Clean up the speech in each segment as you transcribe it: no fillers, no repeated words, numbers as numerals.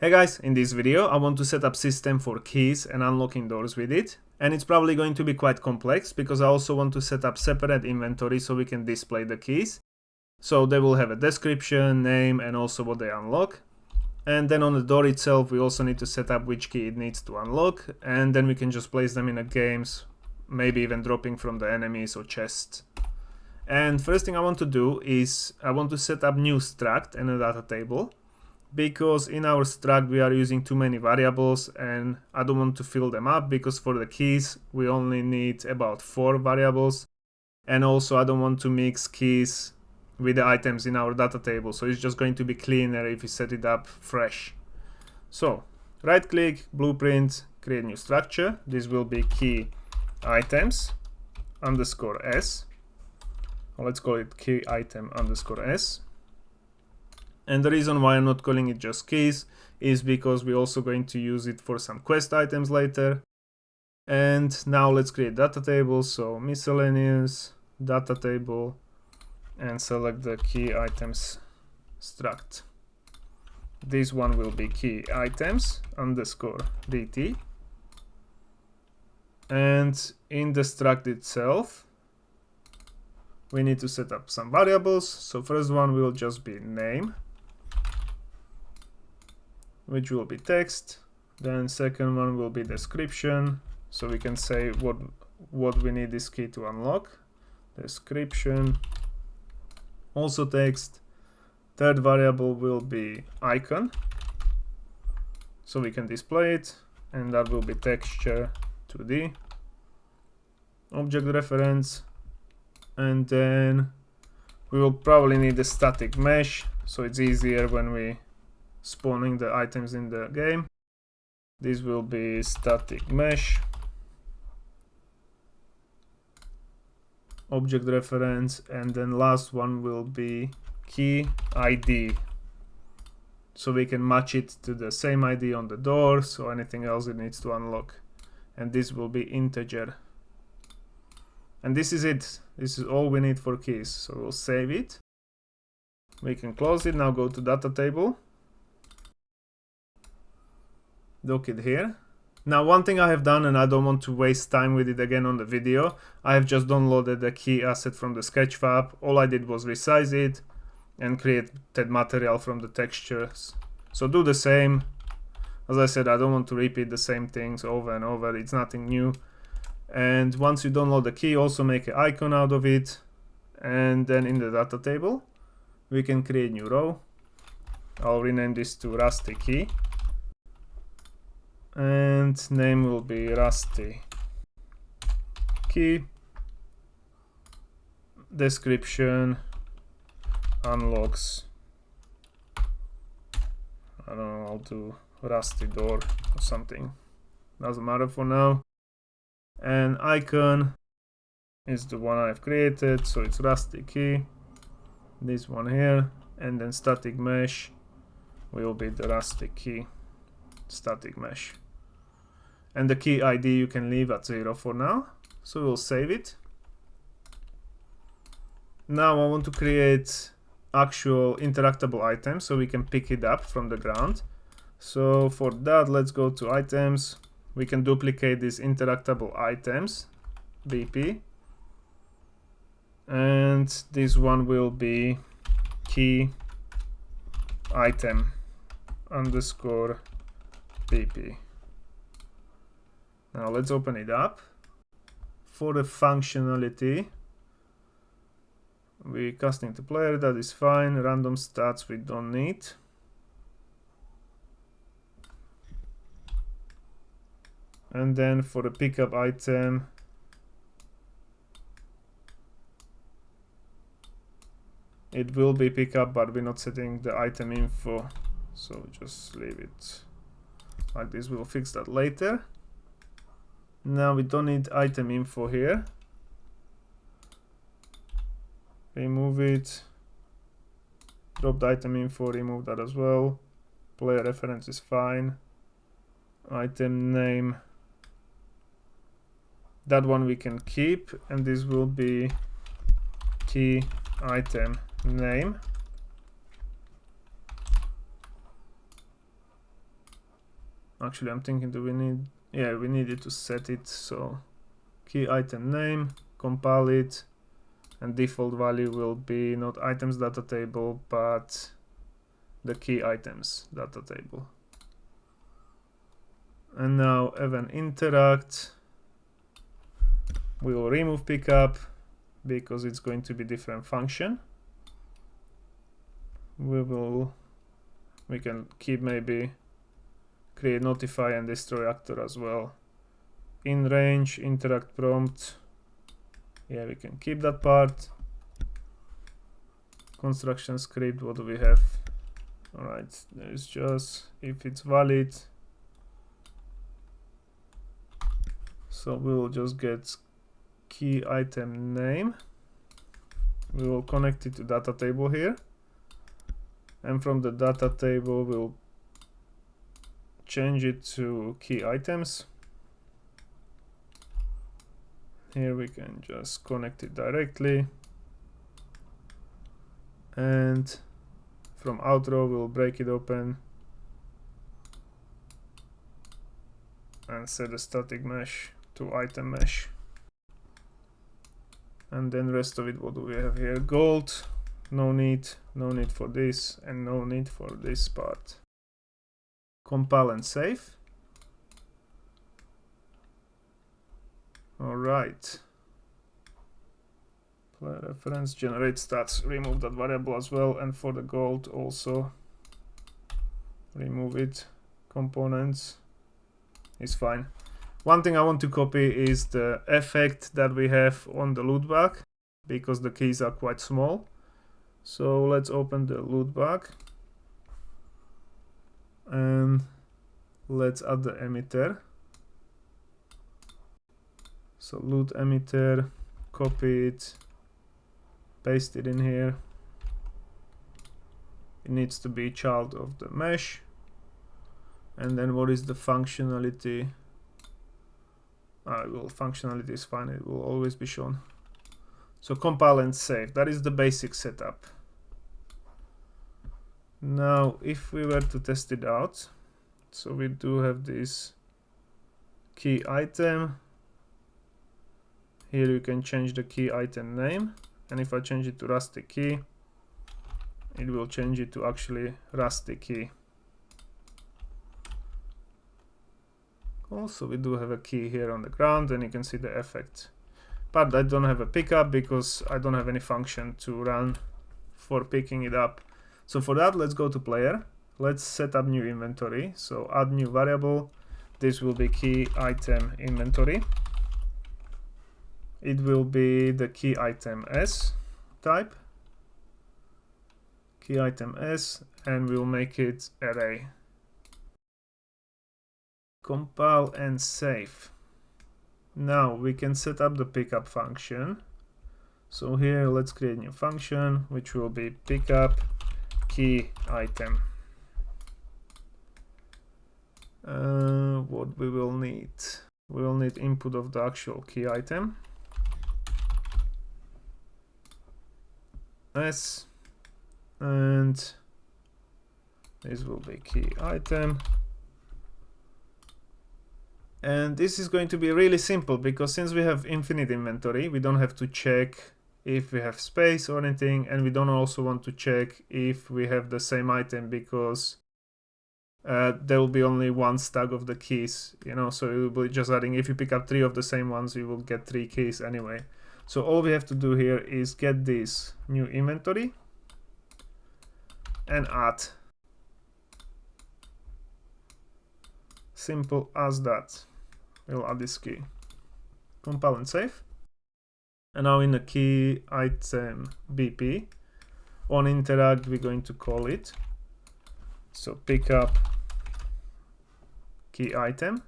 Hey guys, in this video I want to set up system for keys and unlocking doors with it, and it's probably going to be quite complex because I also want to set up separate inventory so we can display the keys. So they will have a description, name, and also what they unlock. And then on the door itself we also need to set up which key it needs to unlock, and then we can just place them in the games, maybe even dropping from the enemies or chests. And first thing I want to do is I want to set up new struct and a data table, because in our struct we are using too many variables and I don't want to fill them up, because for the keys we only need about 4 variables, and also I don't want to mix keys with the items in our data table, so it's just going to be cleaner if we set it up fresh. So right click, blueprint, create new structure. This will be key items underscore s, or let's call it key item underscore s. And the reason why I'm not calling it just keys is because we're also going to use it for some quest items later. And now let's create data table. So miscellaneous data table, and select the key items struct. This one will be key items underscore dt. And in the struct itself, we need to set up some variables. So first one will just be name, which will be text. Then second one will be description, so we can say what we need this key to unlock. Description, also text. Third variable will be icon, so we can display it, and that will be texture 2D. Object reference, and then we will probably need a static mesh, so it's easier when we spawning the items in the game. This will be static mesh. Object reference, and then last one will be key ID, so we can match it to the same ID on the door, so anything else it needs to unlock. And this will be integer. And this is it. This is all we need for keys, so we'll save it. We can close it. Now go to data table, dock it here. Now one thing I have done, and I don't want to waste time with it again on the video, I have just downloaded the key asset from the Sketchfab. All I did was resize it and create that material from the textures. So do the same. As I said, I don't want to repeat the same things over and over. It's nothing new. And once you download the key, also make an icon out of it. And then in the data table, we can create new row. I'll rename this to Rusty key. And name will be Rusty key. Description, unlocks, I don't know, I'll do Rusty door or something, doesn't matter for now. And icon is the one I've created, so it's Rusty key, this one here. And then static mesh will be the Rusty key static mesh. And the key ID you can leave at 0 for now, so we'll save it. Now I want to create actual interactable items so we can pick it up from the ground. So for that, let's go to items. We can duplicate these interactable items, BP, and this one will be key item underscore BP. Now let's open it up. For the functionality, we casting to player, that is fine. Random stats we don't need. And then for the pickup item, it will be pickup, but we're not setting the item info, so just leave it like this. We'll fix that later. Now we don't need item info here. Remove it. Drop the item info, remove that as well. Player reference is fine. Item name, that one we can keep, and this will be key item name. Actually, I'm thinking, do we need, yeah, we needed to set it. So key item name, compile it, and default value will be not items data table, but the key items data table. And now event interact, we will remove pickup because it's going to be different function. We can keep maybe create notify and destroy actor as well. In range interact prompt, yeah, we can keep that part. Construction script, what do we have? All right, there's just if it's valid. So we will just get key item name. We will connect it to data table here. And from the data table, we'll change it to key items. Here we can just connect it directly. And from outro, we'll break it open and set a static mesh to item mesh. And then rest of it, what do we have here? Gold, no need for this, and no need for this part. Compile and save. All right. Play reference, generate stats, remove that variable as well, and for the gold also remove it. Components is fine. One thing I want to copy is the effect that we have on the loot bag, because the keys are quite small. So let's open the loot bag and let's add the emitter. So loot emitter, copy it, paste it in here. It needs to be child of the mesh. And then what is the functionality? Functionality is fine, it will always be shown. So compile and save, that is the basic setup. Now if we were to test it out, so we do have this key item. Here you can change the key item name, and if I change it to rusty key, it will change it to actually rusty key. Also, we do have a key here on the ground, and you can see the effect. But I don't have a pickup because I don't have any function to run for picking it up. So for that, let's go to player. Let's set up new inventory. So add new variable. This will be key item inventory. It will be the key item S type. Key item S, and we'll make it array. Compile and save. Now we can set up the pickup function. So here let's create a new function which will be pickup key item. What we will need? We will need input of the actual key item. S, and this will be key item. And this is going to be really simple because since we have infinite inventory, we don't have to check if we have space or anything, and we don't also want to check if we have the same item because there will be only one stack of the keys, you know, so it will be just adding, if you pick up 3 of the same ones, you will get 3 keys anyway. So all we have to do here is get this new inventory and add. Simple as that. We'll add this key. Compile and save. And now in the key item BP, on interact, we're going to call it. So pick up key item.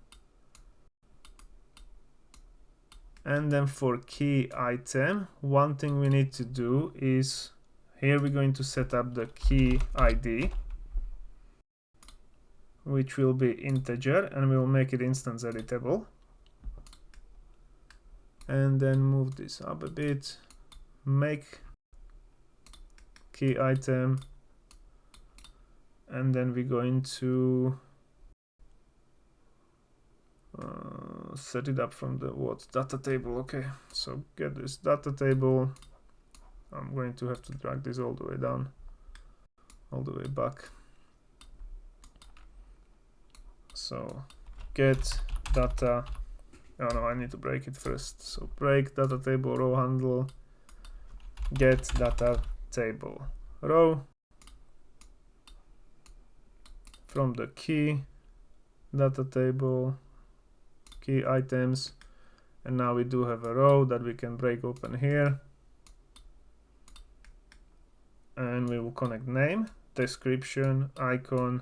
And then for key item, one thing we need to do is here we're going to set up the key ID, which will be integer, and we'll make it instance editable. And then move this up a bit, make key item, and then we're going to Set it up from the what data table. Okay, so get this data table. I'm going to have to drag this all the way down, all the way back. So get data. Oh no, I need to break it first. So break data table row handle, get data table row from the key data table key items, and now we do have a row that we can break open here, and we will connect name, description, icon,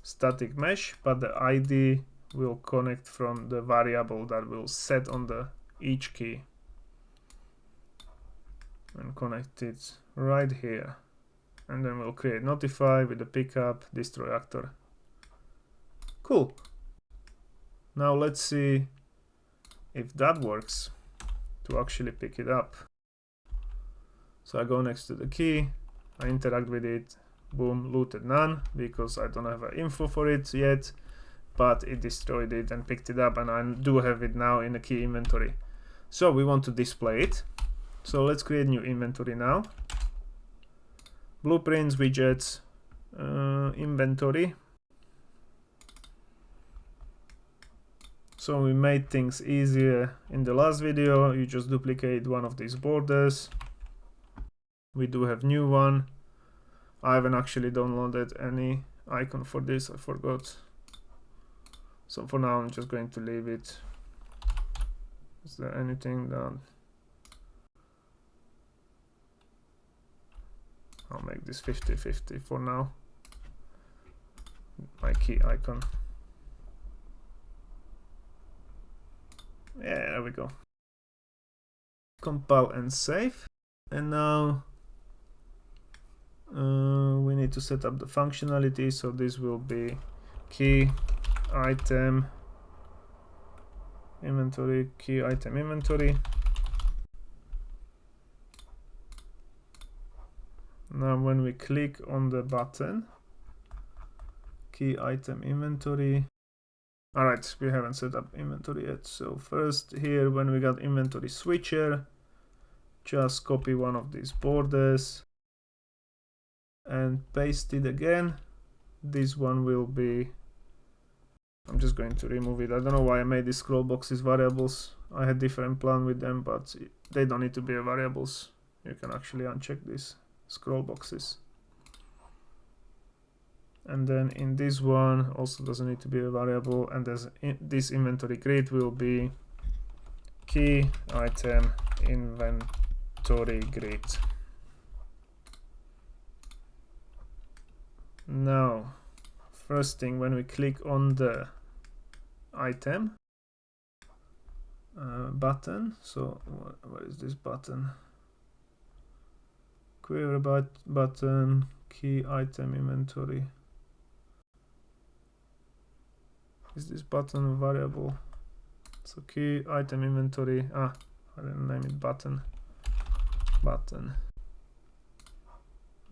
static mesh, but the ID will connect from the variable that we'll set on the each key, and connect it right here, and then we'll create notify with the pickup destroy actor. Cool. Now let's see if that works to actually pick it up. So I go next to the key, I interact with it, boom, looted none, because I don't have an info for it yet, but it destroyed it and picked it up, and I do have it now in the key inventory. So we want to display it. So let's create new inventory now. Blueprints, widgets, inventory. So we made things easier in the last video. You just duplicate one of these borders. We do have new one. I haven't actually downloaded any icon for this, I forgot. So for now I'm just going to leave it. Is there anything that I'll make this 50-50 for now. My key icon. Yeah, there we go. Compile and save. And now we need to set up the functionality. So this will be key item inventory, key item inventory. Now when we click on the button, key item inventory. Alright, we haven't set up inventory yet. So first here, when we got inventory switcher, just copy one of these borders and paste it again. This one will be, I'm just going to remove it. I don't know why I made these scroll boxes variables. I had different plan with them, but they don't need to be variables. You can actually uncheck these scroll boxes. And then in this one also doesn't need to be a variable, and this inventory grid will be key item inventory grid. Now first thing, when we click on the item button, so where is this button? Query button, key item inventory. Is this button a variable? So key item inventory, I didn't name it button.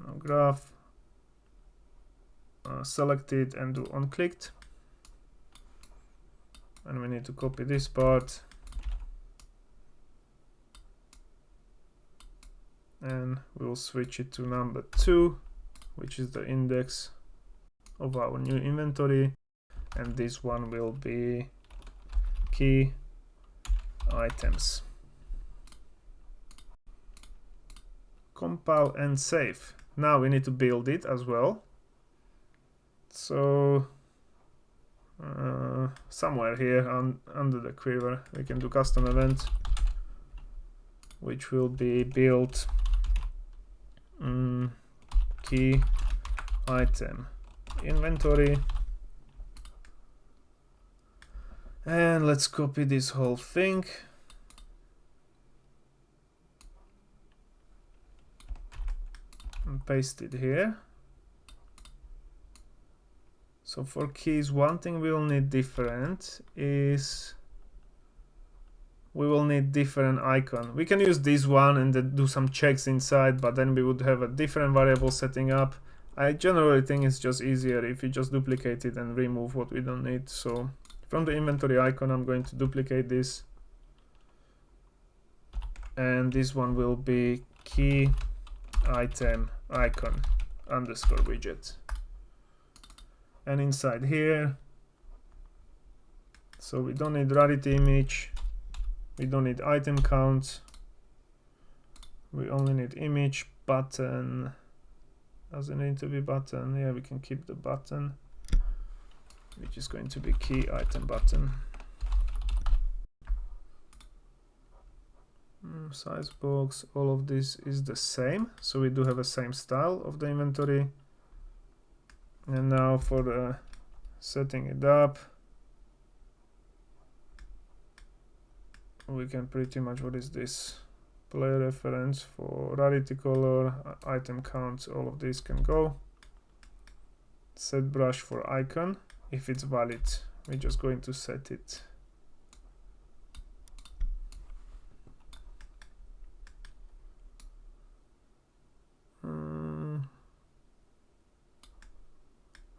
Now graph, select it and do onClicked. And we need to copy this part. And we'll switch it to number 2, which is the index of our new inventory. And this one will be key items. Compile and save. Now we need to build it as well. So somewhere here under the quiver we can do custom event, which will be build key item inventory. And let's copy this whole thing. And paste it here. So for keys, one thing we will need different is we will need different icon. We can use this one and then do some checks inside, but then we would have a different variable setting up. I generally think it's just easier if you just duplicate it and remove what we don't need. So From the inventory icon, I'm going to duplicate this, and this one will be key item icon underscore widget. And inside here, so we don't need rarity image, we don't need item count, we only need image. Button, does it need to be button? Yeah, we can keep the button, which is going to be key item button. Size box, all of this is the same, so we do have a same style of the inventory. And now for the setting it up, we can pretty much, what is this? Player reference for rarity color, item counts, all of these can go. Set brush for icon, if it's valid, we're just going to set it.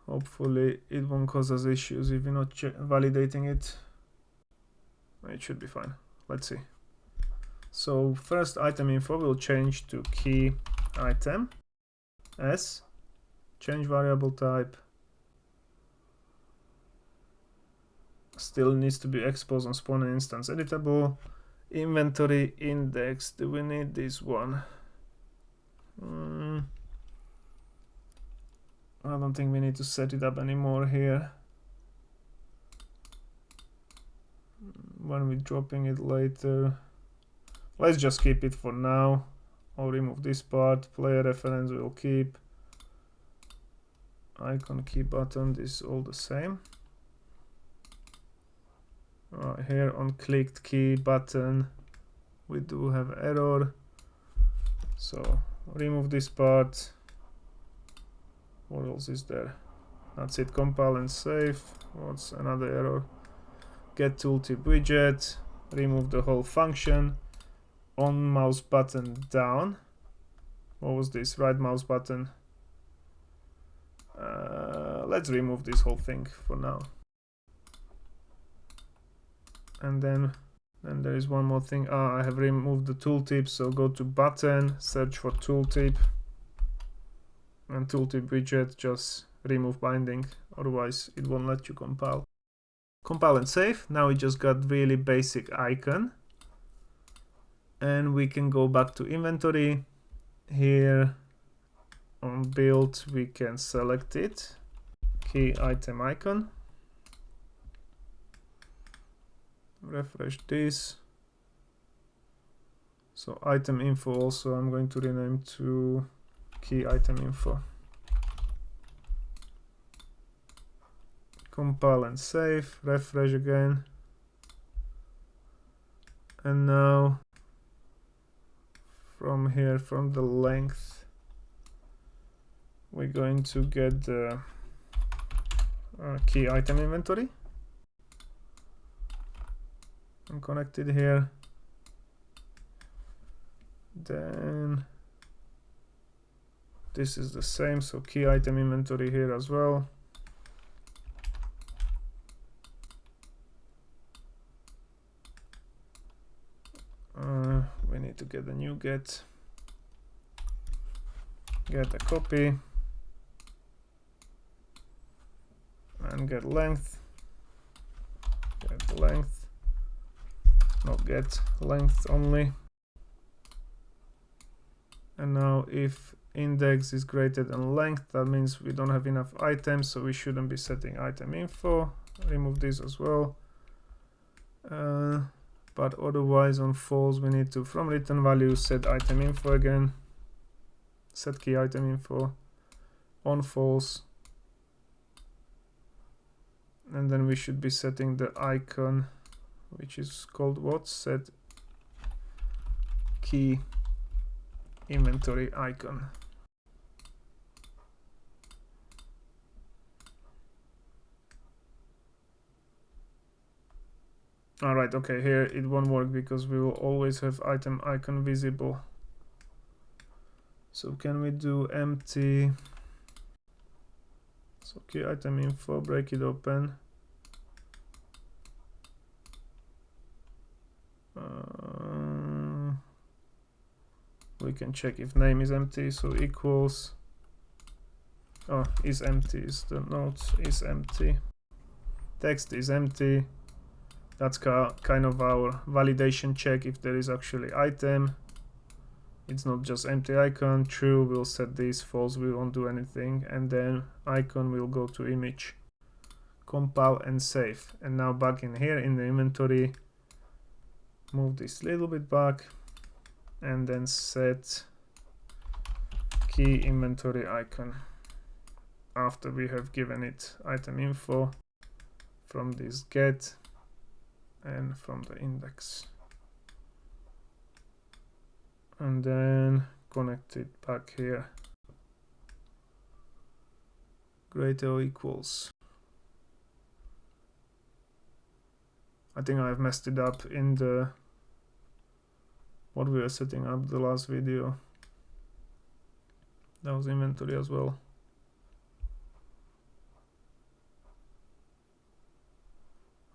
Hopefully it won't cause us issues if you're not validating it. It should be fine. Let's see. So first item info will change to key item s, change variable type, still needs to be exposed on spawn and instance editable. Inventory index, do we need this one? I don't think we need to set it up anymore here. When we're dropping it later, let's just keep it for now. I'll remove this part. Player reference will keep. Icon, key button, this is all the same. Here on clicked key button we do have error, so remove this part. What else is there? That's it. Compile and save. What's another error? Get tooltip widget, remove the whole function. On mouse button down. What was this? Right mouse button. Let's remove this whole thing for now. And then there is one more thing. I have removed the tooltip, so go to button, search for tooltip, and tooltip widget, just remove binding, otherwise it won't let you compile. Compile and save. Now we just got really basic icon, and we can go back to inventory. Here on build we can select it, key item icon, refresh this. So item info also I'm going to rename to key item info. Compile and save, refresh again. And now from here, from the length, we're going to get the key item inventory and connect it here. Then this is the same, so key item inventory here as well. We need to get a new get a copy and get length, not get length only. And now if index is greater than length, that means we don't have enough items, so we shouldn't be setting item info. Remove this as well. But otherwise on false we need to, from return value, set item info again, set key item info on false, and then we should be setting the icon, which is called what? Set key inventory icon. Alright, okay, here it won't work because we will always have item icon visible. So can we do empty? So key item info, break it open. We can check if name is empty, so equals, oh, is empty, is the notes is empty. Text is empty. That's kind of our validation check if there is actually item. It's not just empty icon. True, we'll set this. False, we won't do anything. And then icon will go to image. Compile and save. And now back in here in the inventory, move this little bit back and then set key inventory icon after we have given it item info from this get and from the index, and then connect it back here. Click.o equals, I think I've messed it up in the what we were setting up the last video. That was inventory as well.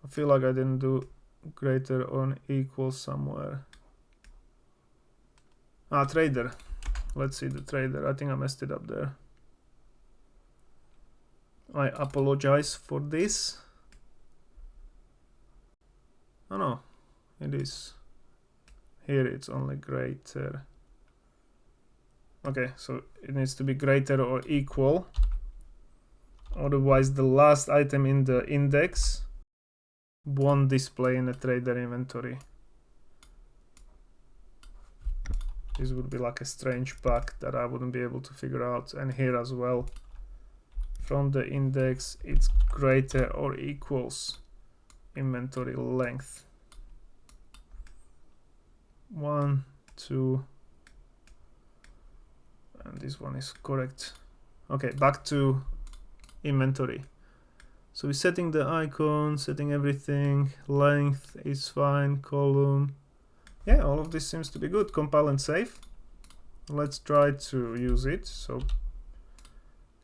I feel like I didn't do greater or equal somewhere. Ah, trader. Let's see the trader. I think I messed it up there. I apologize for this. Oh no, it is. Here it's only greater. Okay, so it needs to be greater or equal. Otherwise the last item in the index won't display in the trader inventory. This would be like a strange bug that I wouldn't be able to figure out. And here as well, from the index, it's greater or equals inventory length. 1, 2, and this one is correct. Okay, back to inventory. So we're setting the icon, setting everything, length is fine, column. Yeah, all of this seems to be good. Compile and save. Let's try to use it. So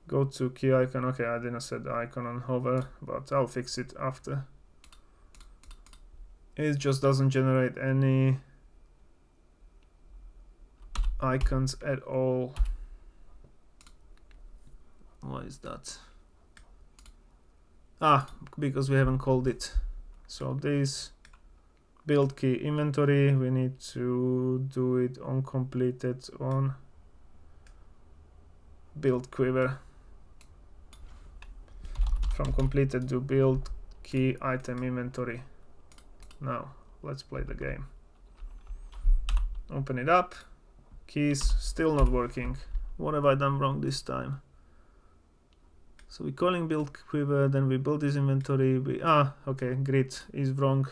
go to key icon. Okay, I didn't set the icon on hover, but I'll fix it after. It just doesn't generate any icons at all. Why is that? Ah, because we haven't called it. So this build key inventory, we need to do it on completed on build quiver. From completed to build key item inventory. Now let's play the game. Open it up. Keys still not working. What have I done wrong this time? So we're calling build quiver, then we build this inventory. Okay, grid is wrong.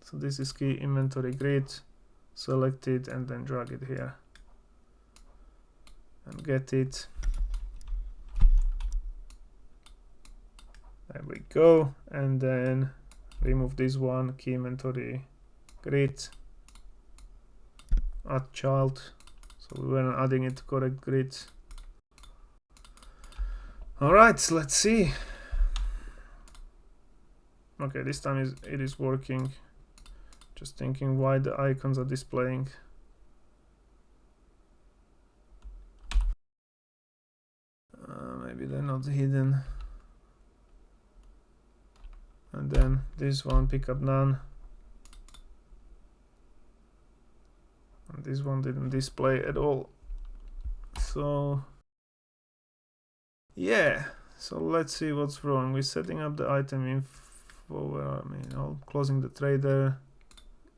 So this is key inventory grid. Select it and then drag it here and get it. There we go. And then remove this one, key inventory grid. Add child. So we weren't adding it to correct grid. Alright, let's see. Okay, this time it is working. Just thinking why the icons are displaying. Maybe they're not hidden. And then this one, pick up none. And this one didn't display at all. So yeah, so let's see what's wrong. We're setting up the item info, closing the trader,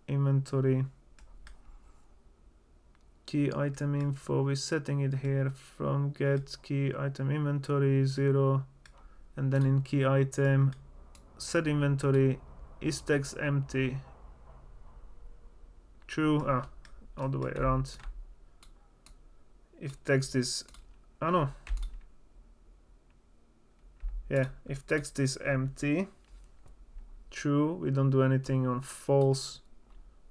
inventory, key item info, we're setting it here from get key item inventory 0, and then in key item, set inventory, is text empty, true, all the way around. If text is, if text is empty, true, we don't do anything. On false,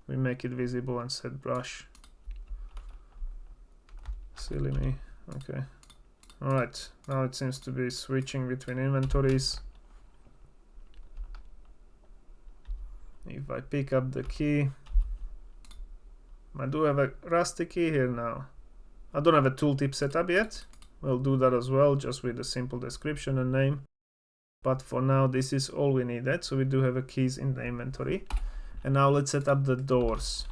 we make it visible and set brush. Silly me. Okay. Alright, now it seems to be switching between inventories. If I pick up the key, I do have a rusty key here now. I don't have a tooltip set up yet. We'll do that as well, just with a simple description and name. But for now, this is all we needed. So we do have a keys in the inventory. And now let's set up the doors.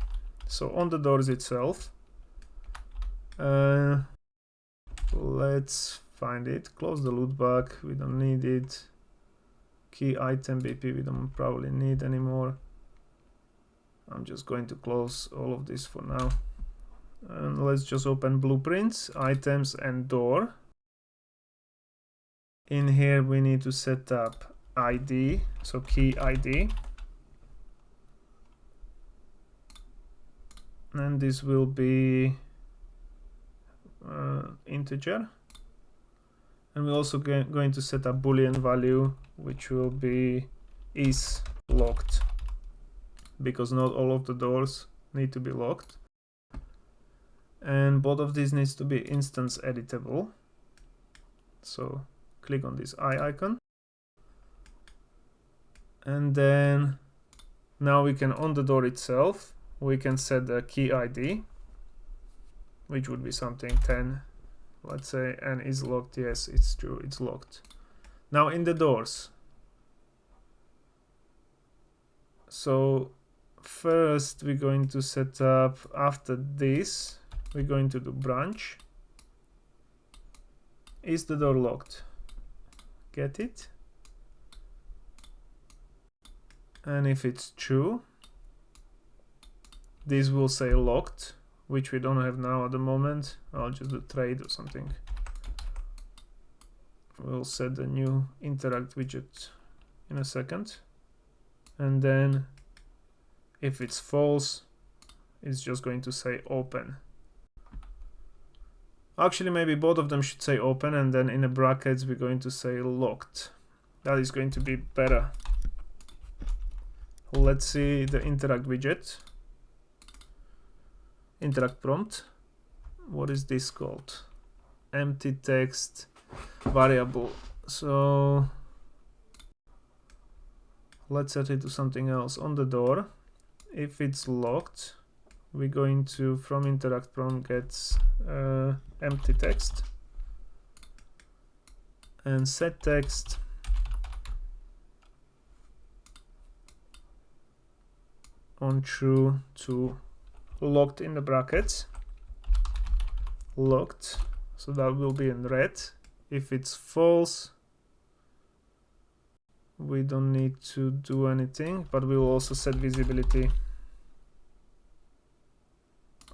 So on the doors itself, let's find it. Close the loot bag. We don't need it. Key item BP we don't probably need anymore. I'm just going to close all of this for now. And let's just open blueprints, items, and door. In here we need to set up ID, so key ID. And this will be integer. And we're also going to set up boolean value, which will be is locked, because not all of the doors need to be locked. And both of these needs to be instance editable. So click on this eye icon. And then now we can, on the door itself, we can set the key ID, which would be something 10, let's say, and is locked. Yes, it's true, it's locked. Now in the doors. So first we're going to set up, after this, we're going to do branch. Is the door locked? Get it? And if it's true, this will say locked, which we don't have now at the moment. I'll just do trade or something. We'll set the new interact widget in a second. And then if it's false, it's just going to say open. Actually, maybe both of them should say open, and then in the brackets we're going to say locked. That is going to be better. Let's see the interact widget. Interact prompt. What is this called? Empty text variable. So let's set it to something else. On the door, if it's locked, we're going to, from interact prompt, get empty text and set text on true to locked in the brackets. Locked, so that will be in red. If it's false, we don't need to do anything, but we will also set visibility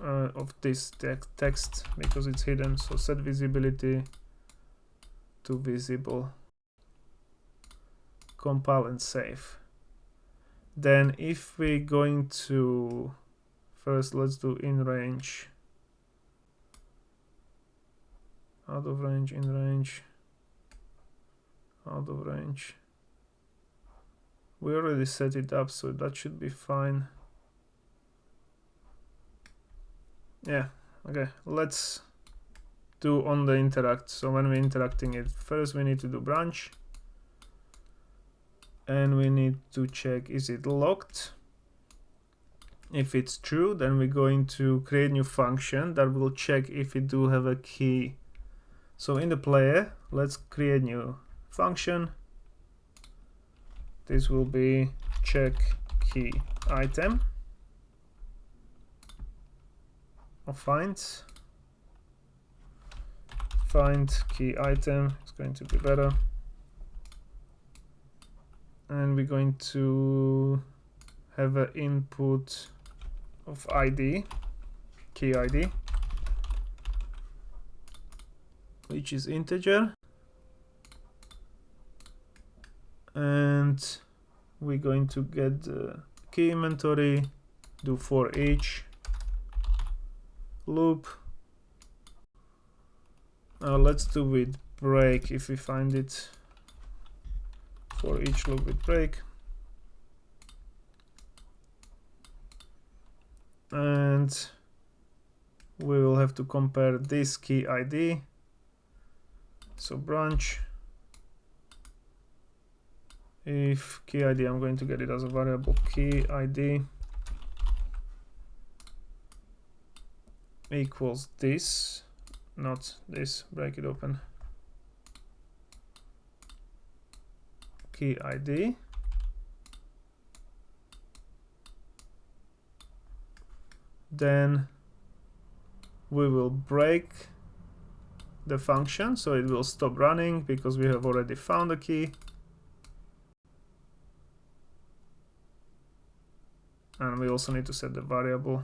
of this text because it's hidden. So set visibility to visible. Compile and save. Then if we're going to, first let's do in range, out of range, in range, out of range. We already set it up, so that should be fine. Yeah, okay, let's do on the interact. So when we're interacting it, first we need to do branch. And we need to check, is it locked? If it's true, then we're going to create a new function that will check if we do have a key. So in the player, let's create a new function. This will be check key item. Or find key item. It's going to be better. And we're going to have an input of ID, key ID, which is integer. And we're going to get the key inventory, do for each loop. Let's do with break if we find it. For each loop with break. And we will have to compare this key ID. So branch. If key ID, I'm going to get it as a variable key ID. equals this, not this, break it open, key ID. Then we will break the function, so it will stop running because we have already found the key. And we also need to set the variable.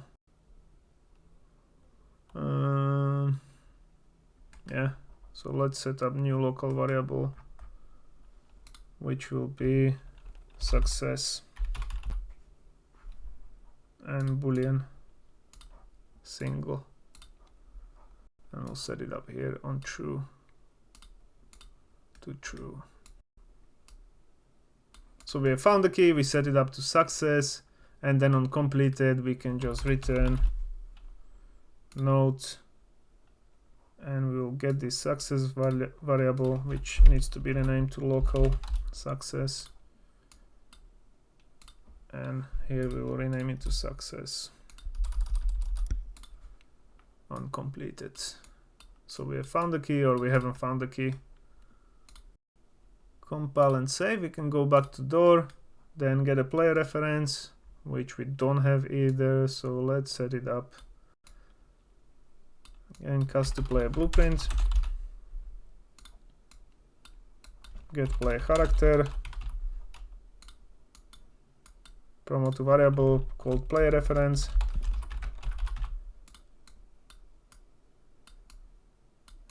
Yeah, so let's set up new local variable, which will be success and boolean single. And we'll set it up here on true to true. So we have found the key, we set it up to success, and then on completed we can just return note, and we'll get this success variable, which needs to be renamed to local success, and here we will rename it to success on completed. So we have found the key, or we haven't found the key. Compile and save. We can go back to door, then get a player reference, which we don't have either, so let's set it up. And cast to player blueprint, get player character, promote to variable called player reference,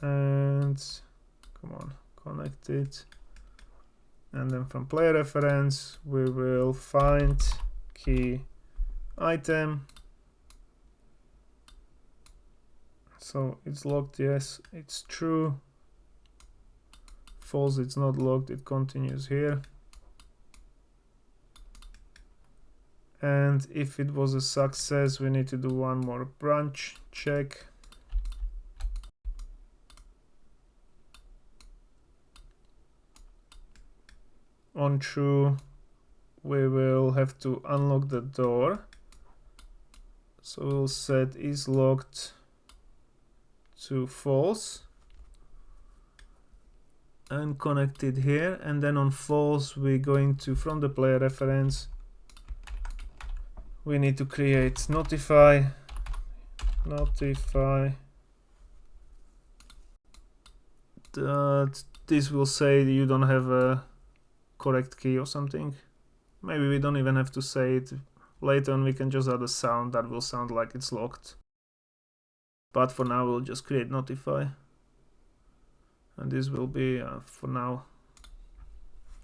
and come on, connect it, and then from player reference we will find key item. So it's locked, yes, it's true. False, it's not locked, it continues here. And if it was a success, we need to do one more branch check. On true, we will have to unlock the door. So we'll set is locked to false and connect it here, and then on false we're going to, from the player reference, we need to create notify that this will say you don't have a correct key or something. Maybe we don't even have to say it. Later on we can just add a sound that will sound like it's locked, but for now we'll just create notify, and this will be for now,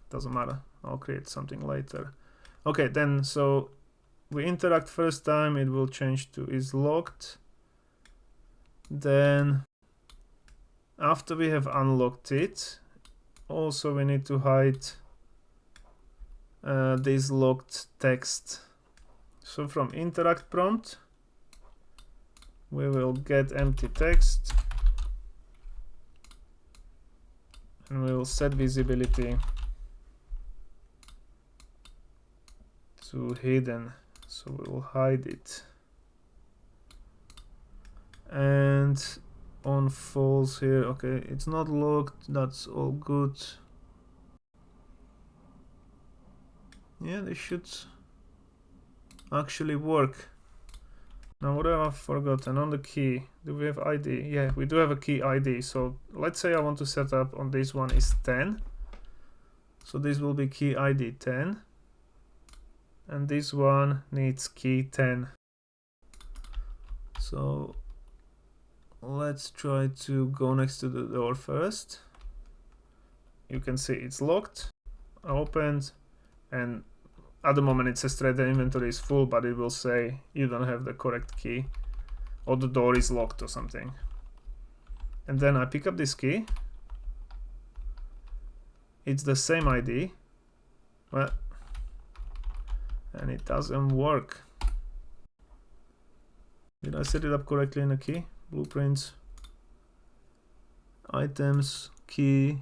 doesn't matter, I'll create something later. Okay, then so we interact first time, it will change to is locked. Then after we have unlocked it, also we need to hide this locked text. So from interact prompt we will get empty text, and we will set visibility to hidden, so we will hide it. And on false here, okay, it's not locked, that's all good. Yeah, this should actually work. Now what have I forgotten? On the key, do we have ID? Yeah, we do have a key ID. So let's say I want to set up on this one is 10. So this will be key ID 10. And this one needs key 10. So let's try to go next to the door first. You can see it's locked, opened, and at the moment it says thread inventory is full, but it will say you don't have the correct key, or the door is locked or something. And then I pick up this key. It's the same ID, well, and it doesn't work. Did I set it up correctly in a key? Blueprints, items, key,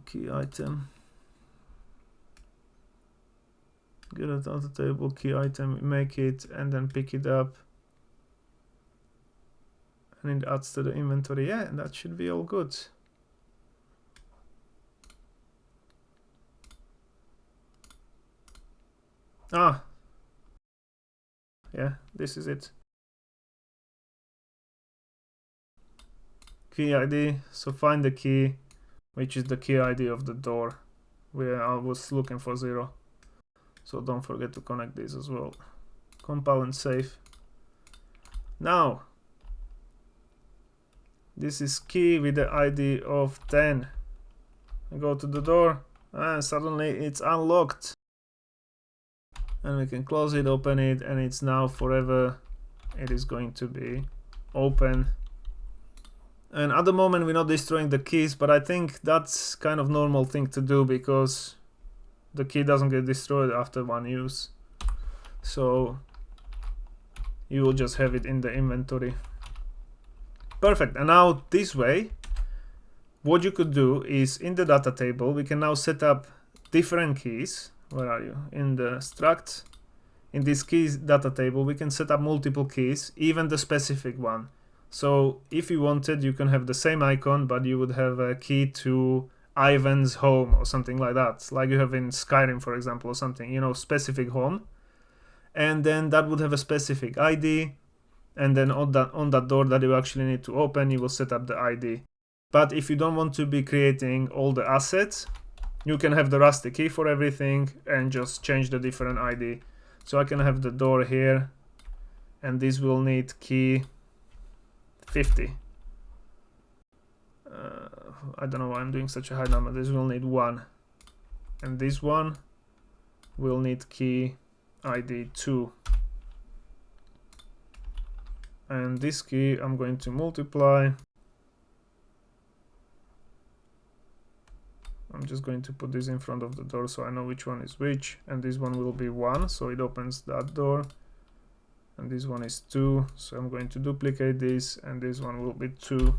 key item. Get it out of the table, key item, make it, and then pick it up. And it adds to the inventory. Yeah, that should be all good. Ah, yeah, this is it. Key ID, so find the key, which is the key ID of the door where I was looking for 0. So don't forget to connect these as well. Compile and save. Now, this is key with the ID of 10. I go to the door and suddenly it's unlocked. And we can close it, open it, and it's now forever. It is going to be open. And at the moment we're not destroying the keys, but I think that's kind of normal thing to do because the key doesn't get destroyed after one use. So you will just have it in the inventory. Perfect. And now this way, what you could do is in the data table, we can now set up different keys. Where are you? In the struct. In this keys data table, we can set up multiple keys, even the specific one. So if you wanted, you can have the same icon, but you would have a key to Ivan's home or something like that, like you have in Skyrim, for example, or something, you know, specific home. And then that would have a specific ID. And then on that door that you actually need to open, you will set up the ID. But if you don't want to be creating all the assets, you can have the rusty key for everything and just change the different ID. So I can have the door here, and this will need key 50. I don't know why I'm doing such a high number. This will need 1. And this one will need key ID 2. And this key I'm going to multiply. I'm just going to put this in front of the door so I know which one is which. And this one will be 1, so it opens that door. And this one is 2, so I'm going to duplicate this, and this one will be 2.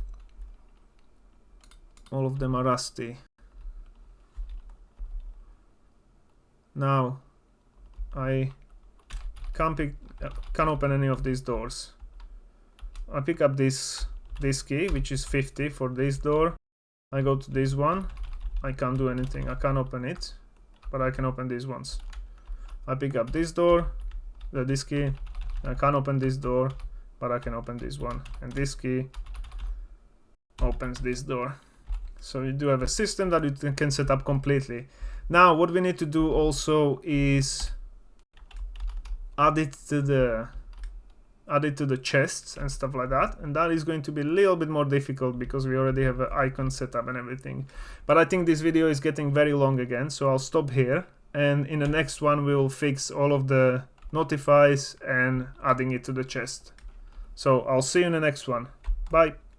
All of them are rusty. Now I can't open any of these doors. I pick up this key, which is 50 for this door. I go to this one. I can't do anything. I can't open it, but I can open these ones. I pick up this door, this key. I can't open this door, but I can open this one. And this key opens this door. So you do have a system that you can set up completely. Now, what we need to do also is add it to the chests and stuff like that, and that is going to be a little bit more difficult because we already have an icon set up and everything. But I think this video is getting very long again, so I'll stop here, and in the next one we'll fix all of the notifies and adding it to the chest. So I'll see you in the next one. Bye.